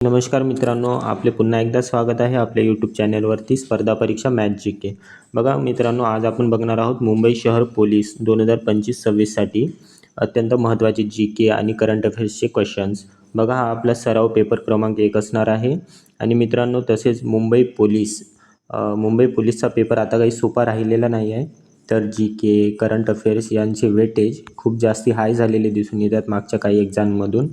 नमस्कार मित्रांनो, आपले पुन्हा एकदा स्वागत आहे आपल्या यूट्यूब चॅनलवरती स्पर्धा परीक्षा मॅथ जी के. बघा मित्रांनो, आज आपण बघणार आहोत मुंबई शहर पोलीस 2025-26साठी अत्यंत महत्त्वाचे जी के आणि करंट अफेअर्सचे क्वेश्चन्स. बघा, हा आपला सराव पेपर क्रमांक 1 असणार आहे. आणि मित्रांनो, तसेच मुंबई पोलीसचा पेपर आता काही सोपा राहिलेला नाही आहे. तर जी के, करंट अफेअर्स यांचे वेटेज खूप जास्ती हाय झालेले दिसून येतात मागच्या काही एक्झाममधून.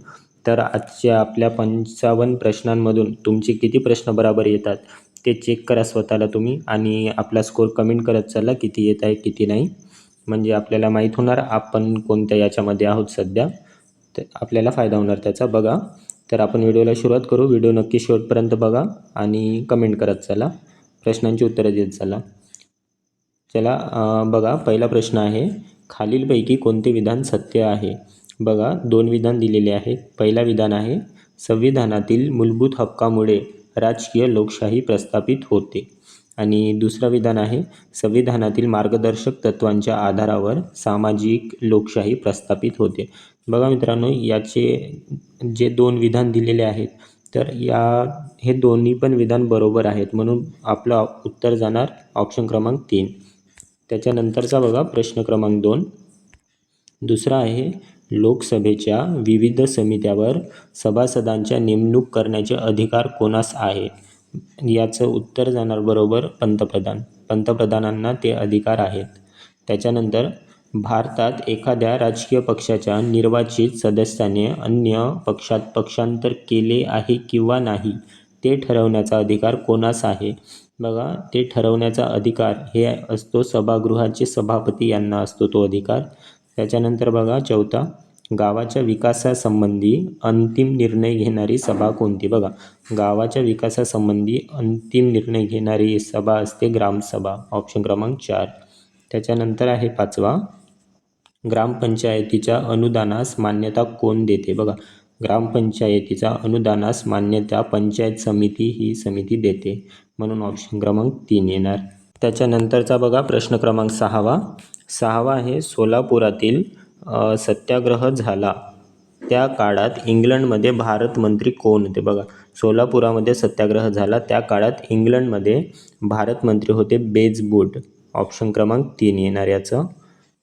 तर आजच्या आपल्या 55 प्रश्नांमधून तुमचे किती प्रश्न बरोबर येतात ते चेक करा स्वतःला तुम्ही, आणि आपला स्कोर कमेंट करत चला किती येत आहे किती नाही. म्हणजे आपल्याला माहीत होणार आपण कोणत्या याच्यामध्ये आहोत सध्या, तर आपल्याला फायदा होणार त्याचा. बघा, तर आपण व्हिडिओला सुरुवात करू. व्हिडिओ नक्की शेवटपर्यंत बघा आणि कमेंट करत चला, प्रश्नांची उत्तरं देत चला. चला, बघा, पहिला प्रश्न आहे, खालीलपैकी कोणते विधान सत्य आहे? बघा, 2 विधान दिलेले आहेत. पहिला विधान आहे, संविधानातील मूलभूत हक्कामुळे राजकीय लोकशाही प्रस्थापित होते. आणि दुसरा विधान आहे, संविधानातील मार्गदर्शक तत्त्वांच्या आधारावर सामाजिक लोकशाही प्रस्थापित होते. बघा मित्रांनो, याचे जे 2 विधान दिलेले आहेत, तर हे दोन्ही पण विधान बरोबर आहेत, म्हणून आपलं उत्तर जाणार ऑप्शन क्रमांक 3. त्याच्यानंतरचा बघा प्रश्न क्रमांक 2. दुसरा आहे, लोकसभेच्या विविध समित्यावर सभासदांच्या नेमणूक करण्याचे अधिकार कोणास आहे? याचं उत्तर जाणार बरोबर पंतप्रधानांना ते अधिकार आहेत. त्याच्यानंतर, भारतात एखाद्या राजकीय पक्षाच्या निर्वाचित सदस्याने अन्य पक्षात पक्षांतर केले आहे किंवा नाही ते ठरवण्याचा अधिकार कोणास आहे? बघा, ते ठरवण्याचा अधिकार हे असतो सभागृहाचे सभापती यांना असतो तो अधिकार. त्याच्यानंतर बघा चौथा, गावाच्या विकासासंबंधी अंतिम निर्णय घेणारी सभा कोणती? बघा, गावाच्या विकासासंबंधी अंतिम निर्णय घेणारी सभा असते ग्रामसभा, ऑप्शन क्रमांक 4. त्याच्यानंतर आहे 5वा, ग्रामपंचायतीच्या अनुदानास मान्यता कोण देते? बघा, ग्रामपंचायतीचा अनुदानास मान्यता पंचायत समिती ही समिती देते, म्हणून ऑप्शन क्रमांक 3 येणार. त्याच्यानंतरचा बघा प्रश्न क्रमांक 6वा आहे, सोलापुरातील सत्याग्रह झाला त्या काळात इंग्लंडमध्ये भारत मंत्री कोण होते? बघा, सोलापुरामध्ये सत्याग्रह झाला त्या काळात इंग्लंडमध्ये भारत मंत्री होते बेजबूट, ऑप्शन क्रमांक 3 येणार याचं.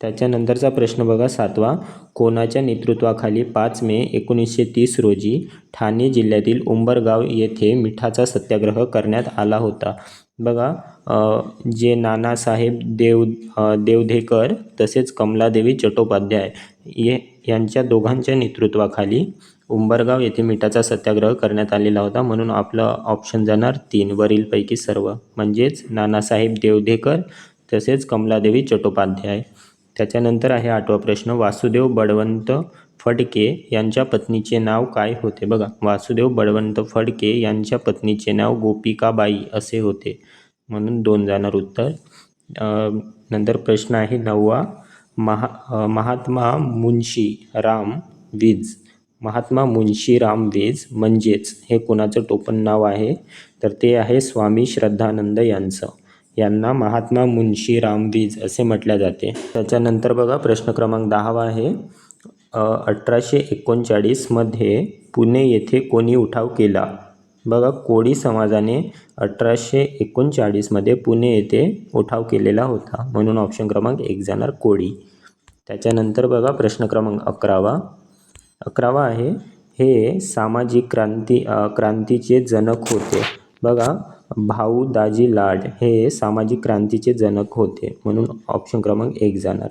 त्याच्यानंतरचा प्रश्न बघा 7वा, कोणाच्या नेतृत्वाखाली 5 मे 1930 रोजी ठाणे जिल्ह्यातील उंबरगाव येथे मिठाचा सत्याग्रह करण्यात आला होता? बघा, जे नानासाहेब देवधेकर तसेच कमलादेवी चट्टोपाध्याय यांच्या दोघांच्या नेतृत्वाखाली उंबरगाव येथे मिठाचा सत्याग्रह करण्यात आलेला होता, म्हणून आपलं ऑप्शन जाणार 3 वरीलपैकी सर्व, म्हणजेच नानासाहेब देवधेकर तसेच कमलादेवी चट्टोपाध्याय. त्याच्यानंतर आहे 8वा प्रश्न, वासुदेव बळवंत फडके यांच्या पत्नीचे नाव काय होते? बघा, वासुदेव बळवंत फडके यांच्या पत्नीचे नाव गोपिकाबाई असे होते, म्हणून 2 जाणार उत्तर. नंतर प्रश्न आहे 9वा, महात्मा मुंशी राम वीज म्हणजेच हे कोणाचं टोपण नाव आहे? तर ते आहे स्वामी श्रद्धानंद यांना महात्मा मुंशी राम वीज असे म्हटले जाते. त्याच्यानंतर बघा प्रश्न क्रमांक 10वा आहे, 1839 मध्ये पुणे येथे कोणी उठाव केला? बघा, कोळी समाजाने 1839 मध्ये पुणे येथे उठाव केलेला होता, म्हणून ऑप्शन क्रमांक 1 जाणार कोळी. त्याच्यानंतर बघा प्रश्न क्रमांक 11वा आहे, हे सामाजिक क्रांतीचे जनक होते? बघा, भाऊ दाजी लाड हे सामाजिक क्रांतीचे जनक होते, म्हणून ऑप्शन क्रमांक 1 जाणार.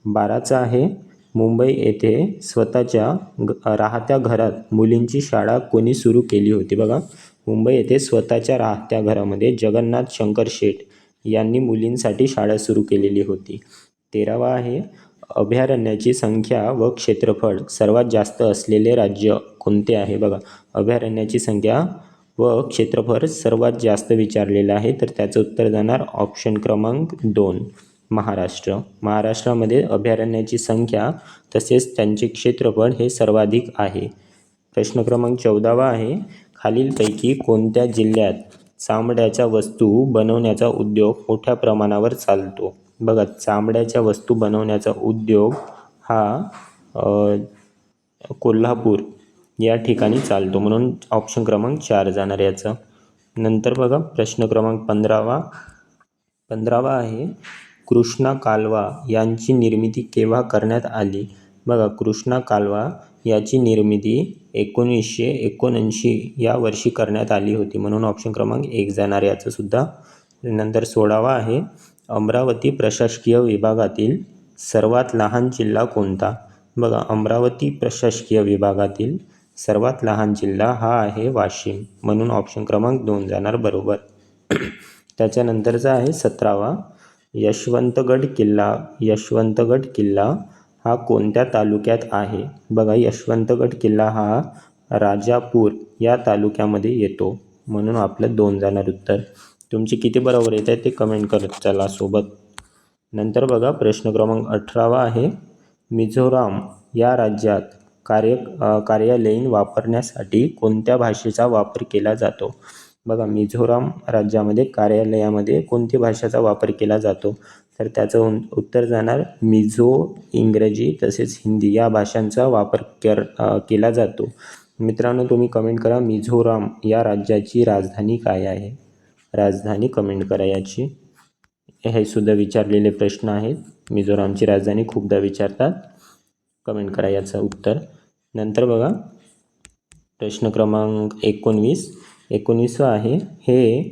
12चा आहे, मुंबई येथे स्वतःच्या राहत्या घरात मुलींची शाळा कोणी सुरू केली होती? बघा, मुंबई येथे स्वतःच्या राहत्या घरामध्ये जगन्नाथ शंकर शेठ यांनी मुलींसाठी शाळा सुरू केलेली होती. 13वा आहे, अभयारण्याची संख्या व क्षेत्रफळ सर्वात जास्त असलेले राज्य कोणते आहे? बघा, अभयारण्याची संख्या व क्षेत्रफळ सर्वात जास्त विचारलेलं आहे, तर त्याचं उत्तर जाणार ऑप्शन क्रमांक 2 महाराष्ट्र. महाराष्ट्रामध्ये अभयारण्याची संख्या तसेच त्यांचे क्षेत्रफळ हे सर्वाधिक आहे. प्रश्न क्रमांक 14वा आहे, खालीलपैकी कोणत्या जिल्ह्यात चामड्याच्या वस्तू बनवण्याचा उद्योग मोठ्या प्रमाणावर चालतो? बघा, चामड्याच्या वस्तू बनवण्याचा उद्योग हा कोल्हापूर या ठिकाणी चालतो, म्हणून ऑप्शन क्रमांक 4 जाणार याचं. नंतर बघा प्रश्न क्रमांक 15वा आहे, कृष्णा कालवा यांची निर्मिती केव्हा करण्यात आली? बघा, कृष्णा कालवा याची निर्मिती 1979 या वर्षी करण्यात आली होती, म्हणून ऑप्शन क्रमांक 1 जाणार याचं सुद्धा. नंतर 16वा आहे, अमरावती प्रशासकीय विभागातील सर्वात लहान जिल्हा कोणता? बघा, अमरावती प्रशासकीय विभागातील सर्वात लहान जिल्हा हा आहे वाशिम, म्हणून ऑप्शन क्रमांक 2 जाणार बरोबर. त्याच्यानंतरचा आहे 17वा, यशवंतगड किल्ला हा कोणत्या तालुक्यात आहे? बघा, यशवंतगड किल्ला हा राजापूर या तालुक्यामध्ये येतो, म्हणून आपलं 2 जाणार उत्तर. तुमची किती बरोबर येत आहे ते कमेंट करत चला सोबत. नंतर बघा प्रश्न क्रमांक 18वा आहे, मिझोराम या राज्यात कार्यालयीन वापरण्यासाठी कोणत्या भाषेचा वापर केला जातो? बघा, मिझोराम राज्यामध्ये कार्यालयामध्ये कोणत्या भाषेचा वापर केला जातो? तर त्याचं उत्तर जाणार मिझो, इंग्रजी तसेच हिंदी या भाषांचा वापर केला जातो. मित्रांनो, तुम्ही कमेंट करा, मिझोराम या राज्याची राजधानी काय आहे? राजधानी कमेंट करा याची. हे सुद्धा विचारलेले प्रश्न आहेत, मिझोरामची राजधानी खूपदा विचारतात, कमेंट करा याचं उत्तर. नंतर बघा प्रश्न क्रमांक 19वा आहे, हे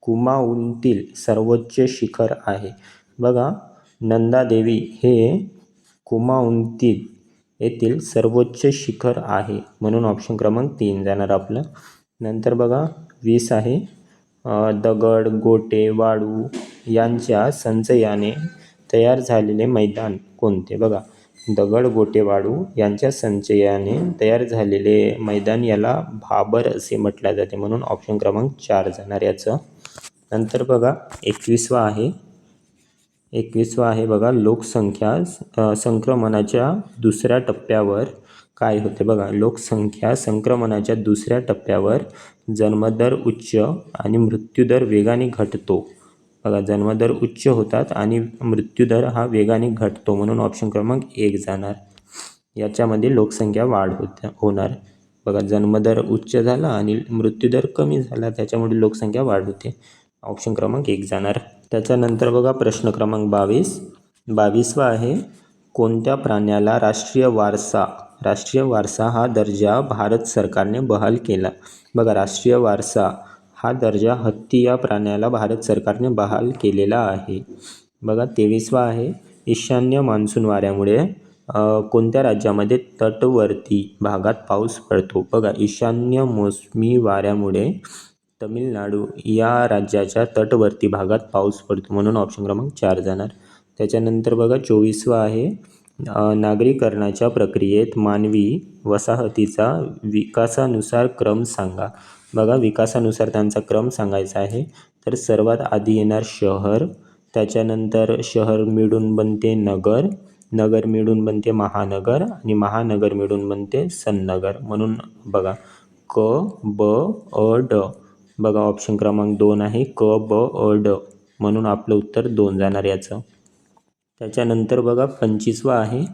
कुमाऊनतील सर्वोच्च शिखर आहे. बघा, नंदादेवी हे कुमाऊनतील येथील सर्वोच्च शिखर आहे, म्हणून ऑप्शन क्रमांक 3 जाणार आपलं. नंतर बघा 20 आहे, दगड, गोटे, वाळू यांच्या संचयाने तयार झालेले मैदान कोणते? बघा, दगड, गोटे, वाळू यांच्या संचयाने तयार झालेले मैदान याला भाबर असे म्हटले जाते, म्हणून ऑप्शन क्रमांक 4 जाणार याचं. नंतर बघा 21वा आहे बघा, लोकसंख्या संक्रमणाच्या दुसऱ्या टप्प्यावर काय होते? बघा, लोकसंख्या संक्रमणाच्या दुसऱ्या टप्प्यावर जन्मदर उच्च आणि मृत्यूदर वेगाने घटतो. बघा, जन्मदर उच्च होतात आणि मृत्यूदर हा वेगाने घटतो, म्हणून ऑप्शन क्रमांक 1 जाणार. याच्यामध्ये लोकसंख्या वाढ होणार. बघा, जन्मदर उच्च झाला आणि मृत्यूदर कमी झाला, त्याच्यामुळे लोकसंख्या वाढ होते, ऑप्शन क्रमांक 1 जाणार. त्याच्यानंतर बघा प्रश्न क्रमांक 22वा आहे, कोणत्या प्राण्याला राष्ट्रीय वारसा हा दर्जा भारत सरकारने बहाल केला? बघा, राष्ट्रीय वारसा हा दर्जा हत्ती या प्राण्याला भारत सरकारने बहाल केलेला आहे. बघा 23वा आहे, ईशान्य मान्सून वाऱ्यामुळे कोणत्या राज्यामध्ये तटवर्ती भागात पाऊस पडतो? बघा, ईशान्य मोसमी वाऱ्यामुळे तमिळनाडू या राज्याच्या तटवर्ती भागात पाऊस पडतो, म्हणून ऑप्शन क्रमांक 4 जाणार. त्याच्यानंतर बघा 24वा आहे, नागरीकरणाच्या प्रक्रियेत मानवी वसाहतीचा विकासानुसार क्रम सांगा. बघा, विकासानुसार त्यांचा क्रम सांगायचा आहे. तर सर्वात आधी येणार शहर, त्याच्यानंतर शहर मिळून बनते नगर, नगर मिळून बनते महानगर आणि महानगर मिळून बनते सन्नगर, म्हणून बघा क, ब, अ, ड. बघा, ऑप्शन क्रमांक 2 आहे क, ब, अ, ड, म्हणून आपलं उत्तर 2 जाणार याचं. त्याच्यानंतर बघा 25वा आहे,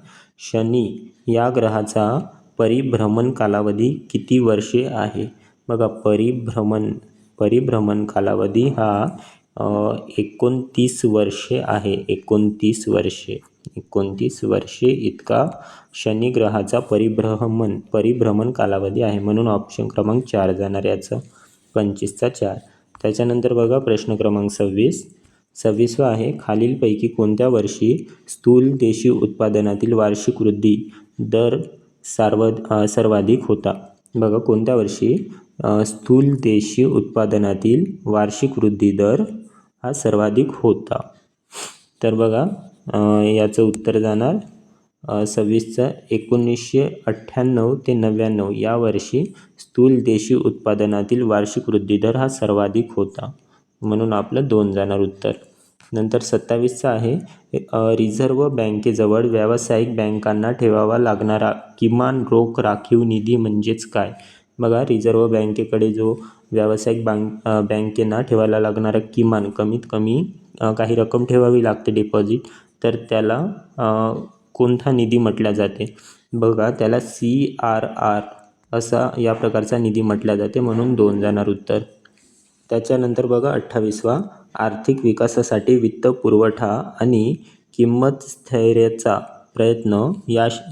शनी या ग्रहाचा परिभ्रमण कालावधी किती वर्षे आहे? बघा, परिभ्रमण कालावधी हा 29 वर्षे आहे. 29 वर्षे इतका शनी ग्रहाचा परिभ्रमण कालावधी आहे, म्हणून ऑप्शन क्रमांक 4 जाणार याचं. 25चा 4. त्याच्यानंतर बघा प्रश्न क्रमांक 26वा आहे, खालीलपैकी कोणत्या वर्षी स्थूल देशी उत्पादनातील वार्षिक वृद्धी दर सर्वाधिक होता? बघा, कोणत्या वर्षी स्थूल देशी उत्पादनातील वार्षिक वृद्धी दर हा सर्वाधिक होता? तर बघा याचं उत्तर जाणार 26चा 1998 ते 99 या वर्षी स्थूल देशी उत्पादनातील वार्षिक वृद्धी दर हा सर्वाधिक होता, म्हणून आपलं 2 जाणार उत्तर. नंतर 27चा आहे, रिझर्व्ह बँकेजवळ व्यावसायिक बँकांना ठेवावा लागणारा किमान रोख राखीव निधी म्हणजेच काय? बघा, रिझर्व्ह बँकेकडे जो व्यावसायिक बँकेना ठेवायला लागणारा किमान कमीत कमी काही रक्कम ठेवावी लागते डिपॉझिट, तर त्याला कोणता निधी म्हटल्या जाते? बघा, त्याला CRR असा या प्रकारचा निधी म्हटला जाते, म्हणून 2 जाणार उत्तर. त्याच्यानंतर बघा 28वा, आर्थिक विकासासाठी वित्त पुरवठा आणि किंमत स्थैर्याचा प्रयत्न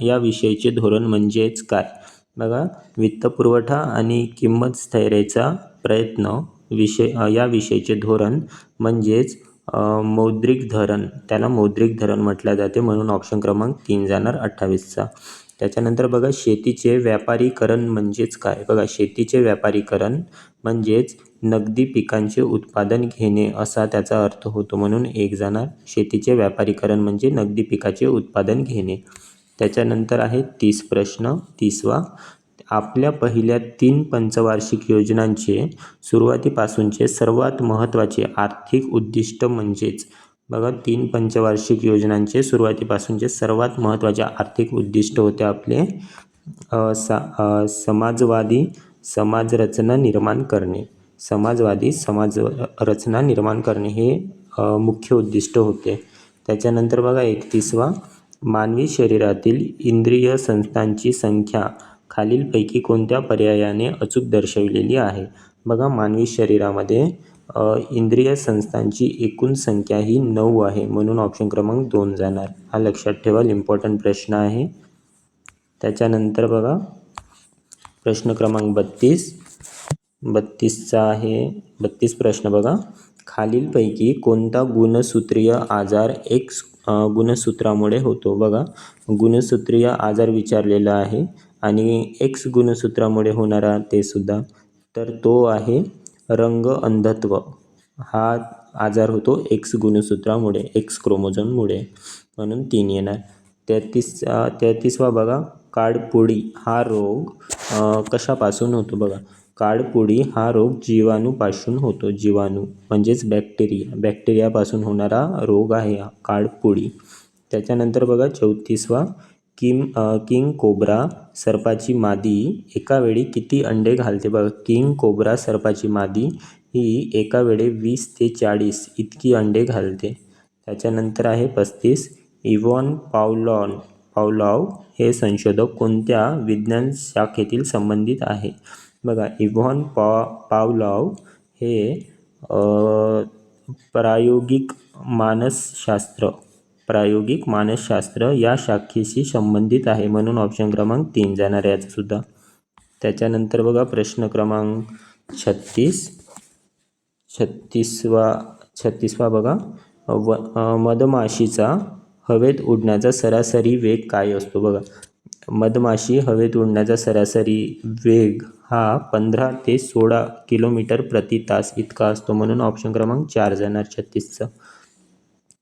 याविषयीचे धोरण म्हणजेच काय? बघा, वित्त पुरवठा आणि किंमत स्थैर्याचा प्रयत्न याविषयीचे धोरण म्हणजेच मौद्रिक धोरण, त्याला मौद्रिक धोरण म्हटले जाते, म्हणून ऑप्शन क्रमांक 3 जाणार 28चा. त्याच्यानंतर बघा, शेतीचे व्यापारीकरण म्हणजेच काय? बघा, शेतीचे व्यापारीकरण म्हणजेच नगदी पिकांचे उत्पादन घेणे असा त्याचा अर्थ होतो, म्हणून 1 जाणार. शेतीचे व्यापारीकरण म्हणजे नगदी पिकाचे उत्पादन घेणे. त्याच्यानंतर आहे 30 प्रश्न, 30वा, आपल्या पहिल्या 3 पंचवार्षिक योजनांचे सुरुवातीपासूनचे सर्वात महत्त्वाचे आर्थिक उद्दिष्ट म्हणजेच. बघा, 3 पंचवार्षिक योजनांचे सुरुवातीपासूनचे सर्वात महत्त्वाचे आर्थिक उद्दिष्ट होते आपले समाजवादी समाजरचना निर्माण करणे. समाजवादी समाजरचना निर्माण करणे हे मुख्य उद्दिष्ट होते. त्याच्यानंतर बघा 31वा, मानवी शरीरातील इंद्रिय संस्थांची संख्या खालीलपैकी कोणत्या पर्यायाने अचूक दर्शविलेली आहे? बघा, मानवी शरीरामध्ये इंद्रिय संस्थांची एकूण संख्या ही 9 आहे, म्हणून ऑप्शन क्रमांक 2 जाणार. हा लक्षात ठेवाल, इम्पॉर्टंट प्रश्न आहे. त्याच्यानंतर बघा प्रश्न क्रमांक 32चा आहे 32 प्रश्न. बघा, खालीलपैकी कोणता गुणसूत्रीय आजार X गुणसूत्रामुळे होतो? बघा, गुणसूत्रीय आजार विचारलेला आहे आणि X गुणसूत्रामुळे होणारा ते सुद्धा, तर तो आहे रंग अंधत्व. हा आजार होतो X गुणसूत्रामुळे, X क्रोमोझोममुळे, म्हणून 3 येणार. 33वा बघा, काळपुडी हा रोग कशापासून होतो? बघा, काळपुडी हा रोग जीवाणूपासून होतो. जीवाणू म्हणजेच बॅक्टेरियापासून होणारा रोग आहे हा काळपुडी. त्याच्यानंतर बघा 34वा, किंग कोब्रा सर्पाची मादी एका वेळी किती अंडे घालते? बघा, किंग कोब्रा सर्पाची मादी ही एका वेळी 20 ते 40 इतकी अंडे घालते. त्याच्यानंतर आहे 35, इव्हॉन पावलॉव हे संशोधक कोणत्या विज्ञान शाखेतील संबंधित आहे? बघा, इव्हॉन पावलॉव हे प्रायोगिक मानसशास्त्र या शाखेशी संबंधित आहे, म्हणून ऑप्शन क्रमांक 3 जाणार याचं सुद्धा. त्याच्यानंतर बघा प्रश्न क्रमांक 36वा बघा, मधमाशीचा हवेत उडण्याचा सरासरी वेग काय असतो? बघा, मधमाशी हवेत उडण्याचा सरासरी वेग हा 15 ते 16 किलोमीटर प्रति तास इतका असतो, म्हणून ऑप्शन क्रमांक 4 जाणार 36चा.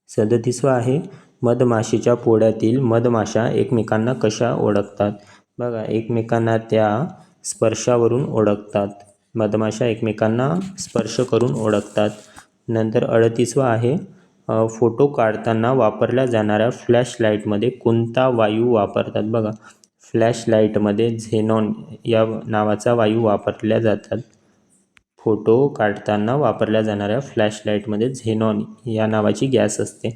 37वा आहे, मधमाशीच्या पोळ्यातील मधमाशा एकमेकांना कशा ओळखतात? बघा, एकमेकांना त्या स्पर्शावरून ओळखतात. मधमाशा एकमेकांना स्पर्श करून ओळखतात. नंतर 38वा आहे, फोटो काढताना वापरल्या जाणाऱ्या फ्लॅशलाईटमध्ये कोणता वायू वापरतात? बघा, फ्लॅशलाईटमध्ये झेनॉन या नावाचा वायू वापरल्या जातात. फोटो काढताना वापरल्या जाणाऱ्या फ्लॅशलाईटमध्ये झेनॉन या नावाची गॅस असते.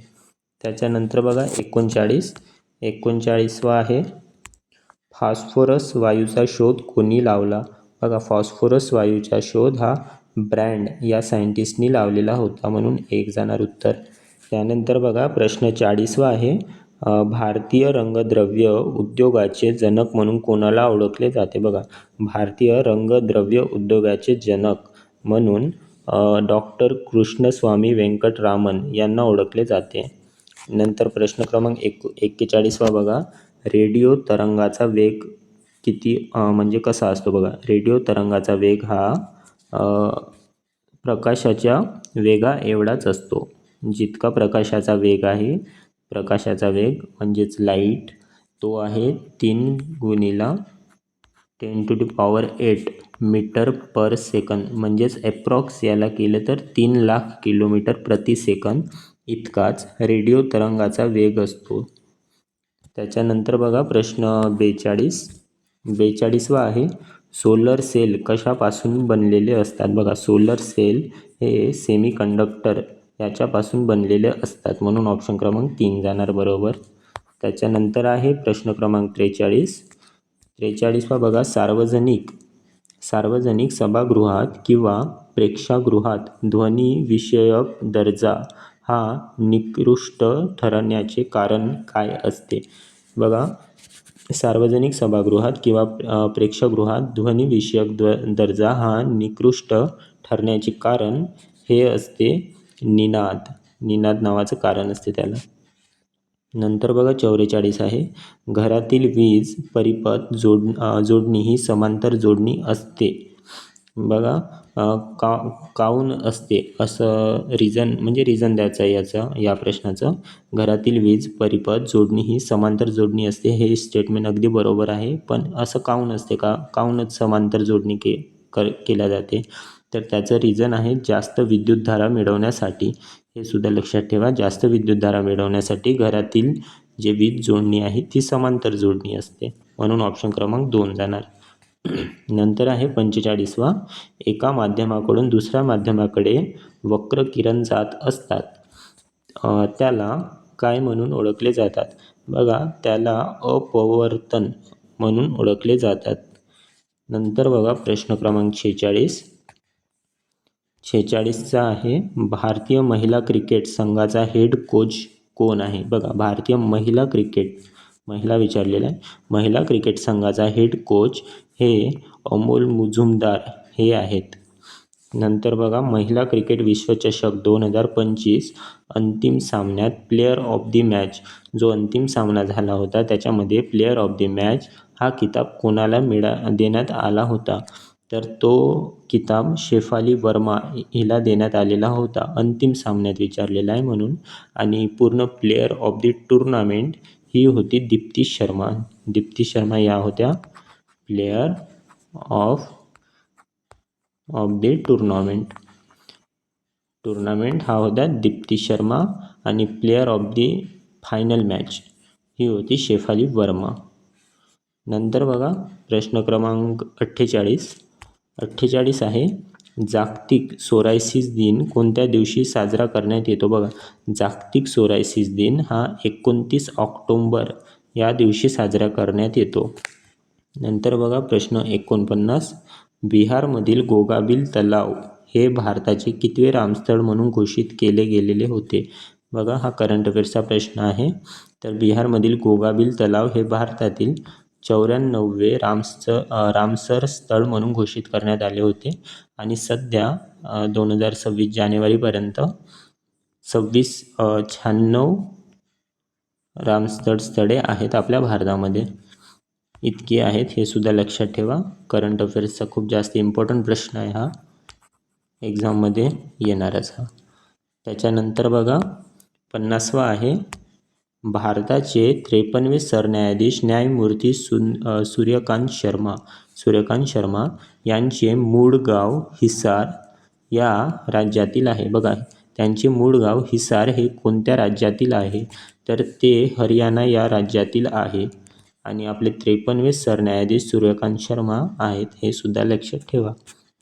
त्याच्यानंतर बघा 39वा आहे, फॉस्फरस वायूचा शोध कोणी लावला? बघा, फॉस्फरस वायूचा शोध हा ब्रँड या सायंटिस्टनी लावलेला होता, म्हणून 1 जाणार उत्तर. त्यानंतर बघा प्रश्न 40वा आहे, भारतीय रंगद्रव्य उद्योगाचे जनक म्हणून कोणाला ओळखले जाते? बघा, भारतीय रंगद्रव्य उद्योगाचे जनक म्हणून डॉक्टर कृष्णस्वामी वेंकटरामन यांना ओळखले जाते. नंतर प्रश्न क्रमांक 41वा बघा, रेडिओ तरंगाचा वेग किती म्हणजे कसा असतो? बघा, रेडिओ तरंगाचा वेग हा प्रकाशाच्या वेगा एवढाच असतो. जितका प्रकाशाचा वेग आहे, प्रकाशाचा वेग म्हणजेच लाईट, तो आहे 3 × 10⁸ मीटर पर सेकंद, म्हणजेच ॲप्रॉक्स याला केलं तर 3 लाख किलोमीटर प्रति सेकंद इतकाच रेडिओ तरंगाचा वेग असतो. त्याच्यानंतर बघा प्रश्न 42वा आहे, सोलर सेल कशापासून बनलेले असतात? बघा, सोलर सेल हे सेमीकंडक्टर याच्यापासून बनलेले असतात, म्हणून ऑप्शन क्रमांक 3 जाणार बरोबर. त्याच्यानंतर आहे प्रश्न क्रमांक 43, 43वा बघा, सार्वजनिक सभागृहात किंवा प्रेक्षागृहात ध्वनीविषयक दर्जा हा निकृष्ट ठरण्याचे कारण काय असते? बघा, सार्वजनिक सभागृहात किंवा प्रेक्षागृहात ध्वनीविषयक दर्जा हा निकृष्ट ठरण्याचे कारण हे असते निनाद नावाचं कारण असते त्याला. नंतर बघा 44 आहे, घरातील वीज परिपथ जोडणी ही समांतर जोडणी असते. बघा, काऊन असते असं रिझन द्यायचं आहे या प्रश्नाचं. घरातील वीज परिपथ जोडणी ही समांतर जोडणी असते, हे स्टेटमेंट अगदी बरोबर आहे. पण असं काऊन असते काऊनच समांतर जोडणी केल्या जाते? तर त्याचं रिझन आहे जास्त विद्युतधारा मिळवण्यासाठी. हे सुद्धा लक्षात ठेवा, जास्त विद्युतधारा मिळवण्यासाठी घरातील जे वीज जोडणी आहे ती समांतर जोडणी असते, म्हणून ऑप्शन क्रमांक 2 जाणार. नंतर आहे 45वा, एका माध्यमाकडून दुसऱ्या माध्यमाकडे वक्र किरण जात असतात, त्याला काय म्हणून ओळखले जातात? बघा, त्याला अपवर्तन म्हणून ओळखले जातात. नंतर बघा प्रश्न क्रमांक 46चा आहे, भारतीय महिला क्रिकेट संघाचा हेड कोच कोण आहे? बघा, भारतीय महिला विचारलेला आहे. महिला क्रिकेट संघाचा हेड कोच हे अमोल मुजुमदार हे आहेत. नंतर बघा, महिला क्रिकेट विश्वचषक 2025 अंतिम सामन्यात प्लेयर ऑफ द मॅच, जो अंतिम सामना झाला होता त्याच्यामध्ये प्लेयर ऑफ द मॅच हा किताब कोणाला देण्यात आला होता? तर तो किताब शेफाली वर्मा हिला देण्यात आलेला होता. अंतिम सामन्यात विचारलेला आहे म्हणून. आणि पूर्ण प्लेयर ऑफ द टुर्नामेंट ही होती दीप्ती शर्मा या होत्या प्लेयर ऑफ द टुर्नामेंट हा होता दीप्ती शर्मा, आणि player of the final match ही होती शेफाली वर्मा. नंतर बघा प्रश्न क्रमांक 48 आहे, जागतिक सोरायसिस दिन कोणत्या दिवशी साजरा करण्यात येतो? बघा, जागतिक सोरायसिस दिन हा 29 ऑक्टोंबर या दिवशी साजरा करण्यात येतो. नंतर बघा प्रश्न 49, बिहारमधील गोगाबिल तलाव हे भारताचे कितवे रामस्थळ म्हणून घोषित केले गेलेले होते? बघा, हा करंट अफेअर्सचा प्रश्न आहे. तर बिहारमधील गोगाबिल तलाव हे भारतातील 94वे रामसर स्थळ म्हणून घोषित करण्यात आले होते. आणि सध्या 2026 जानेवारीपर्यंत 96 स्थळे आहेत आपल्या भारतामध्ये. इतकी आहेत, हे सुद्धा लक्षात ठेवा. करंट अफेअर्सचा खूप जास्त इम्पॉर्टंट प्रश्न आहे हा, एक्झाममध्ये येणारच हा. त्याच्यानंतर बघा 50वा आहे, भारताचे 53वे सरन्यायाधीश न्यायमूर्ती सूर्यकांत शर्मा यांचे मूळ गाव हिसार या राज्यातील आहे. बघा, त्यांचे मूळ गाव हिसार हे कोणत्या राज्यातील आहे? तर ते हरियाणा या राज्यातील आहे. आणि आपले 53वे सरन्यायाधीश सूर्यकांत शर्मा आहेत, हे सुद्धा लक्षात ठेवा,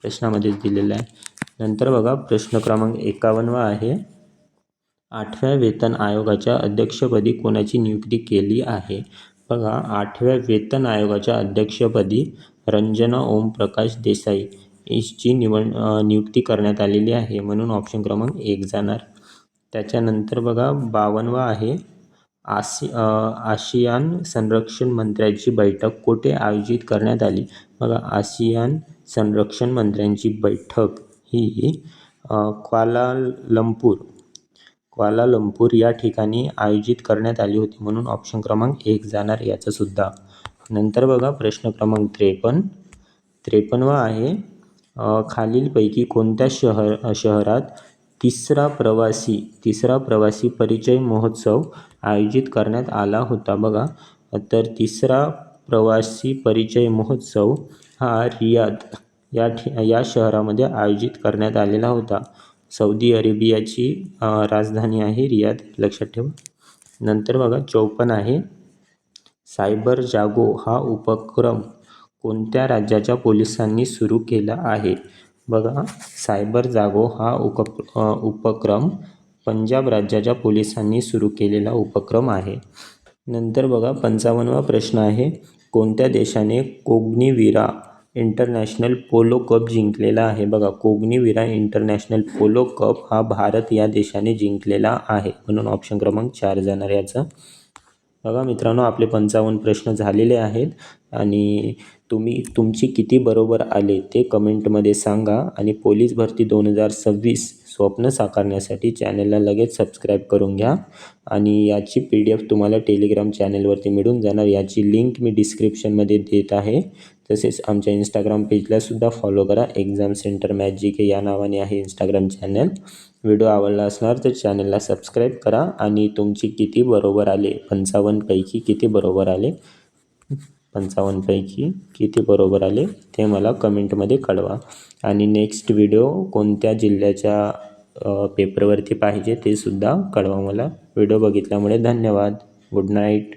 प्रश्नामध्येच दिलेलं आहे. नंतर बघा प्रश्न क्रमांक 51 आहे, 8व्या वेतन आयोगाच्या अध्यक्षपदी कोणाची नियुक्ती केली आहे? बघा, 8व्या वेतन आयोगाच्या अध्यक्षपदी रंजना ओमप्रकाश देसाई यांची नियुक्ती करण्यात आलेली आहे, म्हणून ऑप्शन क्रमांक 1 जाणार. त्याच्यानंतर बघा 52 आहे, आसियान संरक्षण मंत्र्यांची बैठक कुठे आयोजित करण्यात आली? बघा, आसियान संरक्षण मंत्र्यांची बैठक ही क्वालालंपूर या ठिकाणी आयोजित करण्यात आली होती, म्हणून ऑप्शन क्रमांक 1 जाणार याचं सुद्धा. नंतर बघा प्रश्न क्रमांक 53 आहे, खालीलपैकी कोणत्या शहरात तिसरा प्रवासी परिचय महोत्सव आयोजित करण्यात आला होता? बघा, तर तिसरा प्रवासी परिचय महोत्सव हा रियाद या शहरामध्ये आयोजित करण्यात आलेला होता. सौदी अरेबियाची राजधानी आहे रियाद, लक्षात ठेवा. नंतर बघा 54 आहे, सायबर जागो हा उपक्रम कोणत्या राज्याच्या पोलिसांनी सुरू केला आहे? बघा, सायबर जागो हा उपक्रम पंजाब राज्याच्या पोलिसांनी सुरू केलेला उपक्रम आहे. नंतर बघा 55वा प्रश्न आहे, कोणत्या देशाने कोग्निविरा इंटरनॅशनल पोलो कप जिंकलेला आहे? बघा, कोग्निविरा इंटरनॅशनल पोलो कप हा भारत या देशाने जिंकलेला आहे, म्हणून ऑप्शन क्रमांक 4 जाणार याचं. बघा मित्रांनो, आपले 55 प्रश्न झालेले आहेत आणि तुम्ही तुमची किती बरोबर आले ते कमेंटमध्ये सांगा. आणि पोलीस भरती 2026 स्वप्न साकारण्यासाठी चॅनलला लगेच सबस्क्राईब करून घ्या. आणि याची PDF तुम्हाला टेलिग्राम चॅनलवरती मिळून जाणार. याची लिंक मी डिस्क्रिप्शनमध्ये देत आहे. तसेच आमच्या इंस्टाग्राम पेजलासुद्धा फॉलो करा. एक्झाम सेंटर मॅथ GK या नावाने आहे इंस्टाग्राम चॅनल. व्हिडिओ आवडला असणार तर चॅनलला सबस्क्राईब करा. आणि तुमची किती बरोबर आले, 55 पैकी किती बरोबर आले, 55 पैकी किती बरोबर आले ते मला कमेंटमध्ये कळवा. आणि नेक्स्ट व्हिडिओ कोणत्या जिल्ह्याच्या पेपरवरती पाहिजे ते सुद्धा कळवा मला. व्हिडिओ बघितल्यामुळे धन्यवाद. Good night.